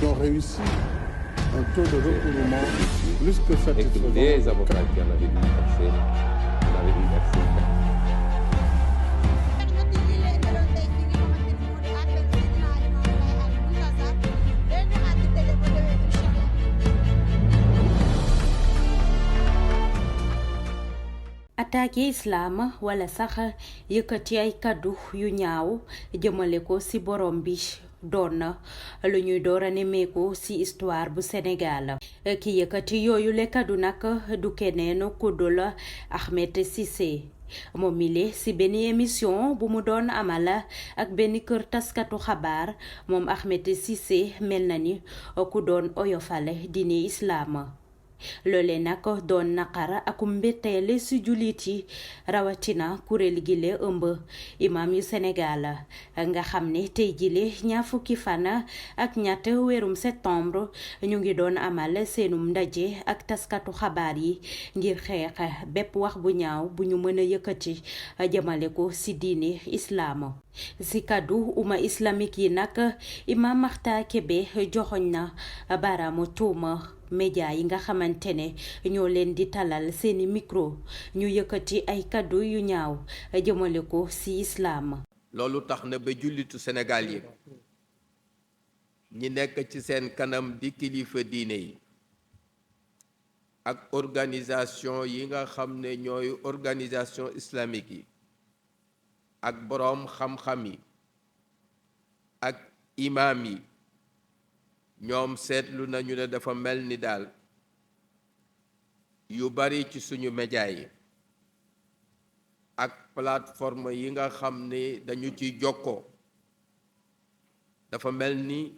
qui ont réussi un taux de recouvrement plus que satisfaisant. Des avocats qui en avaient dû verser, on avait dû verser. attaqué islam wala sax yëkkati ay kaddu yu ñaaw jëmale ko ci borom bi doon na lu ñuy door a nemmeeku ci histoire bu Sénégal ki yëkkati yooyu le kaddu nag du keneen ku dul Ahmed Cissé moom mile ci benn émission bu mu doon amal ak benn kër taskatu xabaar moom Ahmed Cissé mel na ni ku doon oyofale diine islam. loole nag doon naqar ak mbetteele ci jullit yi rawatina kuréel gi le ëmb imam yu Sénégal nga xam ne tey jile ñaar fukki fan ak ñett weerum septembre ñu ngi doon amal seenum ndaje ak taskatu xabaar yi ngir xeex bépp wax bu ñaaw bu ñu mën a yëkkati jëmale ko ci diine islaam ci kaddu umma islamique yi nag imam Makhtar Kébé joxoñ na baaraamu tuuma média yi nga xamante ne ñoo leen di talal seeni micro ñu yëkkati ay kaddu yu ñaaw jëmale ko ci islaam. loolu tax na ba jullitu Sénégal yi ñi nekk ci seen kanam di kilifa diine yi ak organisation yi nga xam ne ñooy organisation islamique yi ak boroom xam-xam yi ak imaam yi ñoom seetlu nañu ne dafa mel ni daal yu bari ci suñu média yi ak plateforme yi nga xam ne dañu ci jokkoo dafa mel ni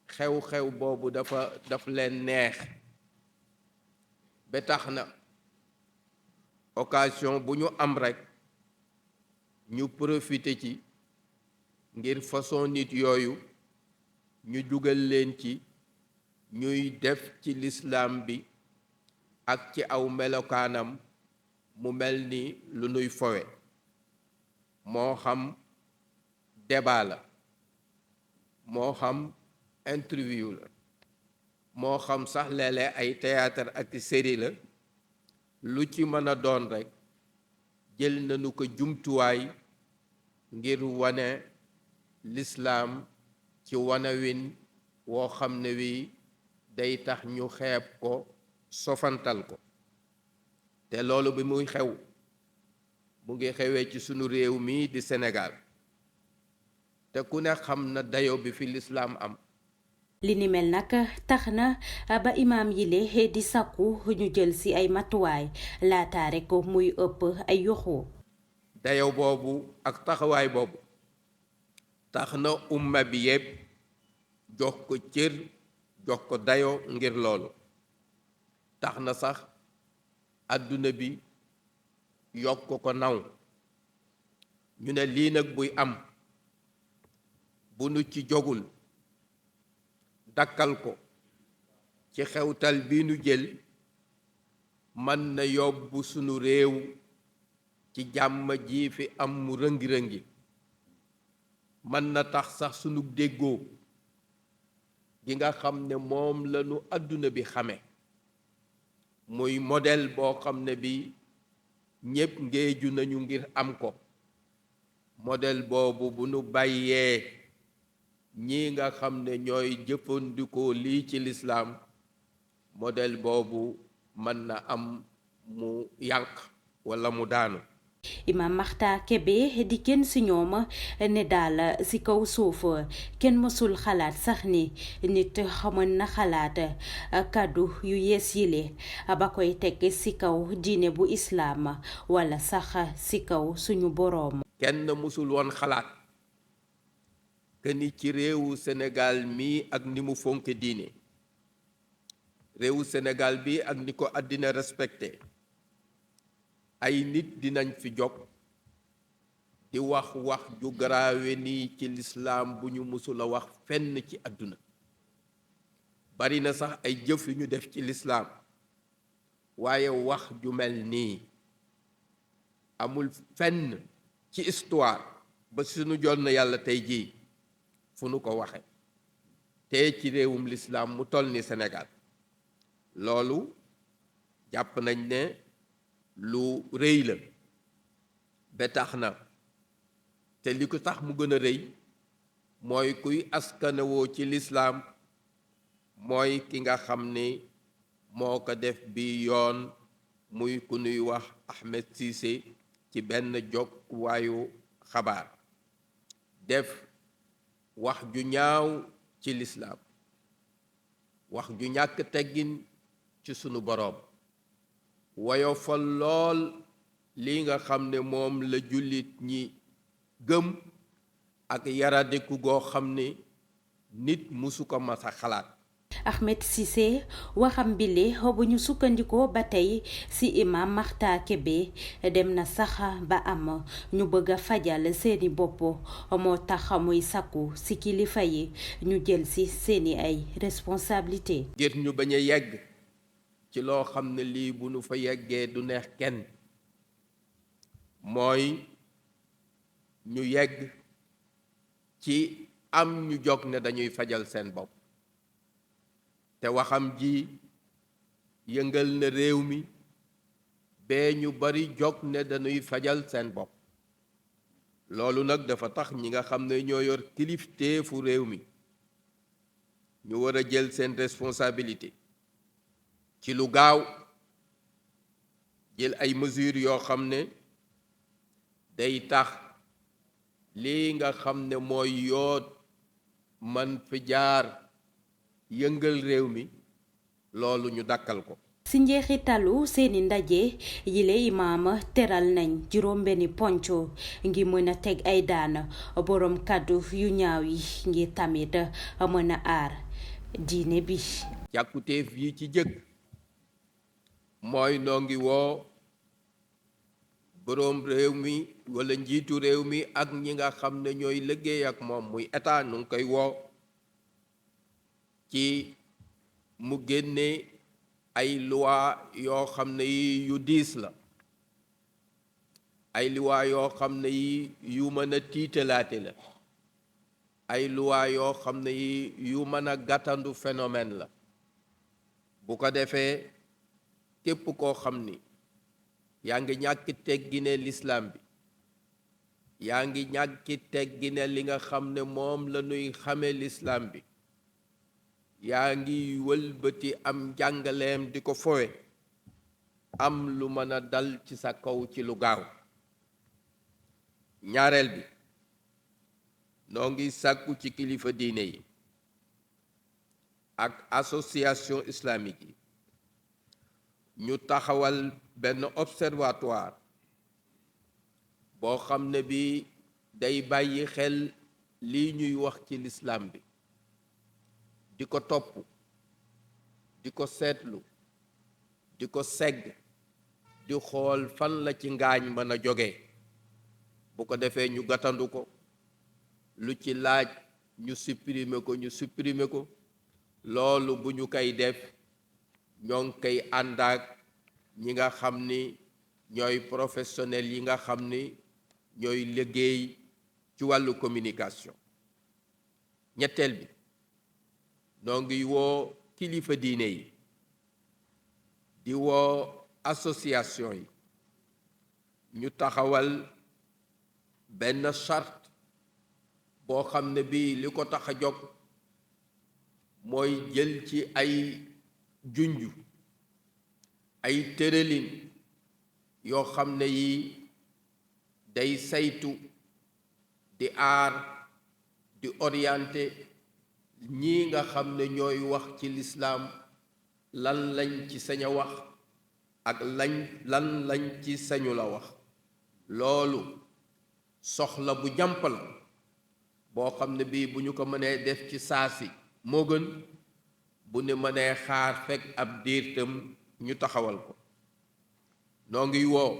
xew-xew boobu daf leen neex ba tax na occasion bu ñu am rekk ñu profité ci ngir façon nit yooyu ñu dugal leen ci ñuy def ci lislaam bi ak ci aw melokaanam mu mel ni lu nuy fowe moo xam débat la moo xam interview la moo xam sax léeg-léeg ay théâtre ak série la lu ci mën a doon rekk jël nañu ko jumtuwaay ngir wane lislaam ci wanawin woo xam ne wi day tax ñu xeeb ko sofantal ko te loolu bi muy xew mu ngi xewee ci sunu réew mi di Sénégal te ku ne xam na dayo bi fi lislaam am. li ni mel nag tax na ba imaam yile di sakku ñu jël ci ay matuwaay laataare ko muy ëpp ay yoxoo dayo boobu ak taxawaay boobu tax na umma bi yépp jox ko cër jox ko dayo ngir loolu tax na sax àdduna bi yokk ko naw ñu ne lii nag buy am bu nu ci jogul dakkal ko ci xewtal bi nu jël mën na yóbbu sunu réew ci jàmm ji fi am mu rëngi-rëngi mën na tax sax sunu déggoo gi nga xam ne moom lañu àdduna bi xame muy modèle boo xam ne bi ñépp ngéeju nañu ngir am ko modèle boobu bu nu bàyyee ñi nga xam ne ñooy jëfandikoo lii ci lislaam modèle boobu mën na am mu yànq walla mu daanu. Imam Makhtar Kébé di kenn ci ñoom ne daal ci kaw suuf kenn mësul xalaat sax ni nit xamoon na xalaat kàddu yu yees yile ba koy teg ci kaw diine bu islaam walla sax ci kaw suñu boroom. kenn mësul woon xalaat que ni ci réewu Sénégal mi ak ni mu fonke diine réewu Sénégal bi ak ni ko àddina respecté ay nit dinañ fi jóg di wax ju garaawe nii ci lislaam bu ñu mësul a wax fenn ci àdduna bari na sax ay jëf yu ñu def ci lislaam waaye wax ju mel nii amul fenn ci histoire ba suñu jonn yàlla tey jii fu nu ko waxe te ci réewum lislaam mu toll ni Sénégal loolu jàpp nañ ne lu rëy la ba tax na te li ko tax mu gën a rëy mooy kuy askanewoo ci lislaam mooy ki nga xam ni moo ko def bi yoon muy ku nuy wax Ahmed Cissé ci benn jokkuwaayu xabaar def wax ju ñaaw ci lislaam wax ju ñàkk teggin ci sunu boroom woyofal lool li nga xam ne moom la jullit ñi gëm ak yaradiku goo xam ne nit musu ko masa xalaat. Ahmed Cissé waxam bile bu ñu sukkandikoo ba tey ci imam Makhtar Kébé dem na sax ba am ñu bëgg a fajal seeni bopp moo tax muy sakku ci kilifa yi ñu jël ci seeni ay responsabilité ngir ñu bañ a yegg ci loo xam ne lii bu nu fa yeggee du neex kenn mooy ñu yegg ci am ñu jóg ne dañuy fajal seen bopp te waxam ji yëngal na réew mi bee ñu bari jóg ne dañuy fajal seen bopp loolu nag dafa tax ñi nga xam ne ñoo yor kilifteefu réew mi ñu war a jël seen responsabilité ci lu gaaw jël ay mesures yoo xam ne day tax lii nga xam ne mooy yoot man fi jaar yëngal réew mi loolu ñu dakkal ko. ci njeexitalu seeni ndaje yile imaam teral nañ juróom-benni ponco ngir mën a teg ay daan boroom kàddu yu ñaaw yi ngir tamit mën a aar diine bi. càkkutéef yi ci jëkk mooy noo ngi woo boroom réew mi walla njiitu réew mi ak ñi nga xam ne ñooy liggéey ak moom muy état nu ngi koy woo ci mu génne ay loi yoo xam ne yi yu diis la ay loi yoo xam ne yi yu mën a tiitalaate la ay loi yoo xam ne yi yu mën a gàttandu phénomène la bu ko defee képp koo xam ni yaa ngi ñàkki teggine lislaam bi yaa ngi ñàkki teggine li nga xam ne moom la ñuy xame lislaam bi yaa ngi wëlbati am jàngaleem di ko fowe am lu mën a dal ci sa kaw ci lu gaaw ñaareel bi noo ngi sàkku ci kilifa diine yi ak association islamique yi ñu taxawal benn observatoire boo xam ne bi day bàyyi xel lii ñuy wax ci lislaam bi di ko topp di ko seetlu di ko segg di xool fan la ci ngaañ mën a jóge bu ko defee ñu gàttandu ko lu ci laaj ñu supprimer ko loolu bu ñu koy def ñoo ngi koy ànd ak ñi nga xam ni ñooy professionnels yi nga xam ni ñooy liggéey ci wàllu communication. ñetteel bi noo ngi woo kilifa diine yi di woo association yi ñu taxawal benn charte boo xam ne bii li ko tax a jóg mooy jël ci ay junju ay tëralin yoo xam ne yi day saytu di aar di orienté ñii nga xam ne ñooy wax ci lislaam lan lañ ci sañ a wax ak lan lañ ci sañu la wax loolu soxla bu jàmp la boo xam ne bii bu ñu ko mënee def ci saasi moo gën bu ne mënee xaar fekk ab diir tam ñu taxawal ko. noo ngi woo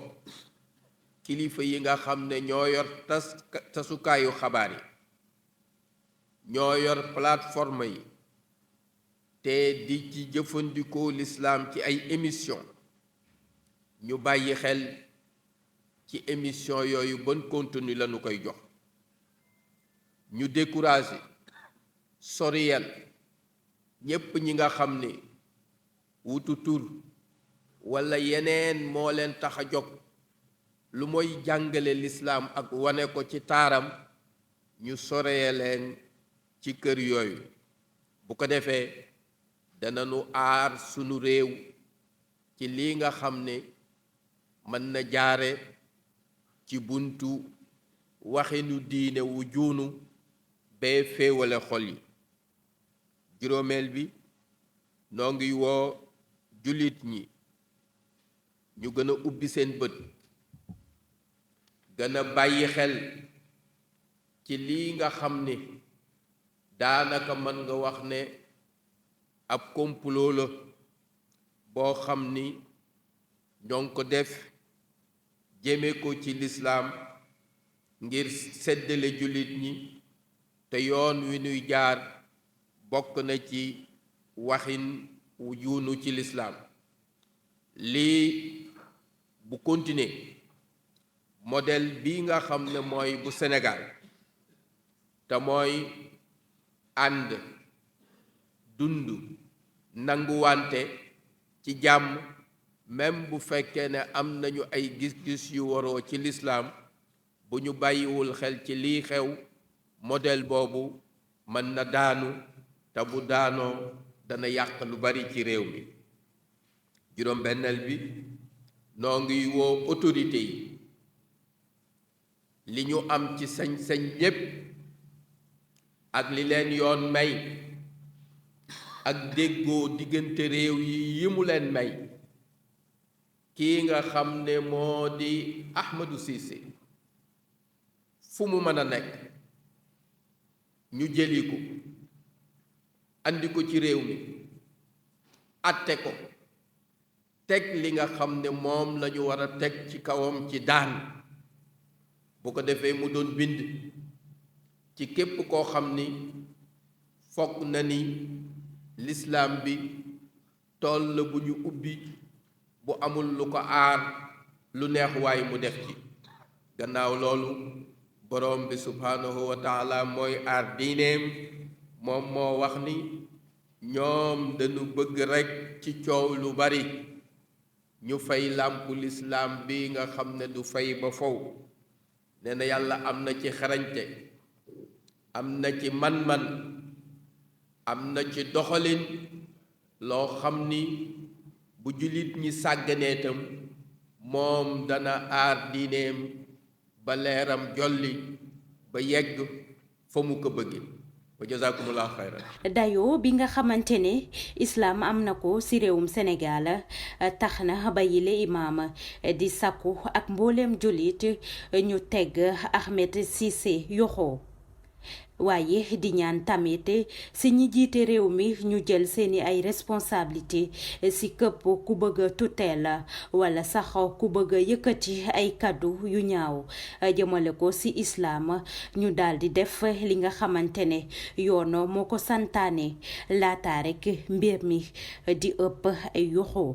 kilifa yi nga xam ne ñoo yor tasukaayu xabaar yi ñoo yor plateforme yi te di ci jëfandikoo lislaam ci ay émission ñu bàyyi xel ci émission yooyu bon contenu lañu koy jox ñu découragé soriyal ñépp ñi nga xam ni wutu tur walla yeneen moo leen tax a jóg lu mooy jàngale lislaam ak wane ko ci taaram ñu soree leen ci kër yooyu bu ko defee danañu aar sunu réew ci lii nga xam ne mën na jaare ci buntu waxinu diine wu juunu bee féewale xol yi juróomeel bi noo ngi woo jullit ñi ñu gën a ubbi seen bët gën a bàyyi xel ci lii nga xam ne daanaka mën nga wax ne ab complot la boo xam ni ñoo ngi ko def jëme ko ci lislaam ngir seddale jullit ñi te yoon wi nuy jaar bokk na ci waxin wu juunu ci lislaam lii bu continuer modèle bi nga xam ne mooy bu Sénégal te mooy ànd dund nanguwante ci jàmm même bu fekkee ne am nañu ay gis-gis yu waroo ci lislaam bu ñu bàyyiwul xel ci lii xew modèle boobu mën na daanu te bu daanoo dana yàq lu bari ci réew mi juróom-benneel bi noo ngi woo autorité yi li ñu am ci sañ-sañ yépp ak li leen yoon may ak déggoo diggante réew yi mu leen may kii nga xam ne moo di Ahmadou Cissé fu mu mën a nekk ñu jëli ko andi ko ci réew mi atte ko teg li nga xam ne moom lañu war a teg ci kawam ci daan bu ko defee mu doon bind ci képp koo xam ni foog na ni lislaam bi tool la bu ñu ubbi bu amul lu ko aar lu neex waay mu def ci gannaaw loolu borom bi subhaanahu wa taala mooy aar diineem moom moo wax ni ñoom dañu bëgg rekk ci coow lu bari ñu fay làmpu lislaam bi nga xam ne du fay ba fow nee na yàlla am na ci xarañte am na ci man-man am na ci doxalin loo xam ni bu jullit ñi sàgganee tam moom dana aar diineem ba leeram jolli ba yegg fa mu ko bëgge wa jazakumullahu xayran dayoo bi nga xamante ne islaam am na ko ci réewum Sénégal tax na ba yile imaam di sakku ak mbooleem jullit ñu teg Ahmed Cissé yoxoo waaye di ñaan tamit ci ñi jiite réew mi ñu jël seeni ay responsabilité ci këpp ku bëgg a tutelle wala sax ku bëgg a yëkkati ay kaddu yu ñaaw jëmale ko ci islaam ñu daldi def li nga xamante ne yoon moo ko santaane laata rekk mbir mi di ëpp ay yoxoo